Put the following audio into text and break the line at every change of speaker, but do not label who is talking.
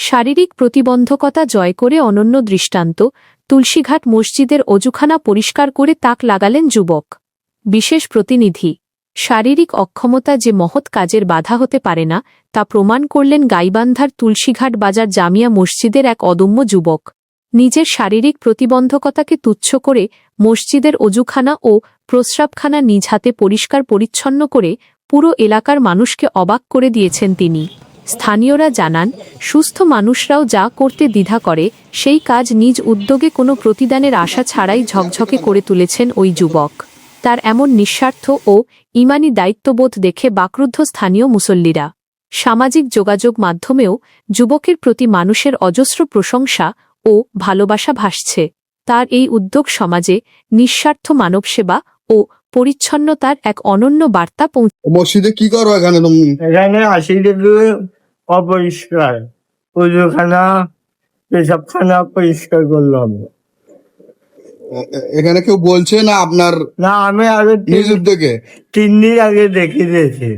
শারীরিক প্রতিবন্ধকতা জয় করে অনন্য দৃষ্টান্ত, তুলসীঘাট মসজিদের অজুখানা পরিষ্কার করে তাক লাগালেন যুবক। বিশেষ প্রতিনিধি। শারীরিক অক্ষমতা যে মহৎ কাজের বাধা হতে পারে না, তা প্রমাণ করলেন গাইবান্ধার তুলসীঘাট বাজার জামিয়া মসজিদের এক অদম্য যুবক। নিজের শারীরিক প্রতিবন্ধকতাকে তুচ্ছ করে মসজিদের অজুখানা ও প্রস্রাবখানা নিজ হাতে পরিষ্কার পরিচ্ছন্ন করে পুরো এলাকার মানুষকে অবাক করে দিয়েছেন তিনি। স্থানীয়রা জানান, সুস্থ মানুষরাও যা করতে দ্বিধা করে সেই কাজ নিজ উদ্যোগে কোনো প্রতিদানের আশা ছাড়াই ঝকঝকে করে তুলেছেন ওই যুবক। তার এমন নিঃস্বার্থ ও ঈমানি দায়িত্ববোধ দেখে বাকরুদ্ধ স্থানীয় মুসল্লিরা। সামাজিক যোগাযোগ মাধ্যমেও যুবকের প্রতি মানুষের অজস্র প্রশংসা ও ভালোবাসা ভাসছে। তার এই উদ্যোগ সমাজে নিঃস্বার্থ মানবসেবা ও পরিচ্ছন্নতার এক অনন্য বার্তা
মসজিদে কি করো এখানে তুমি?
এখানে আসি দেখে অপরিষ্কার, পুজোখানা পেশাবখানা পরিষ্কার করলাম।
এখানে কেউ বলছে না আপনার
না, আমি আগে
নিজ উদ্যোগে?
3 দিন আগে দেখে দিয়েছি।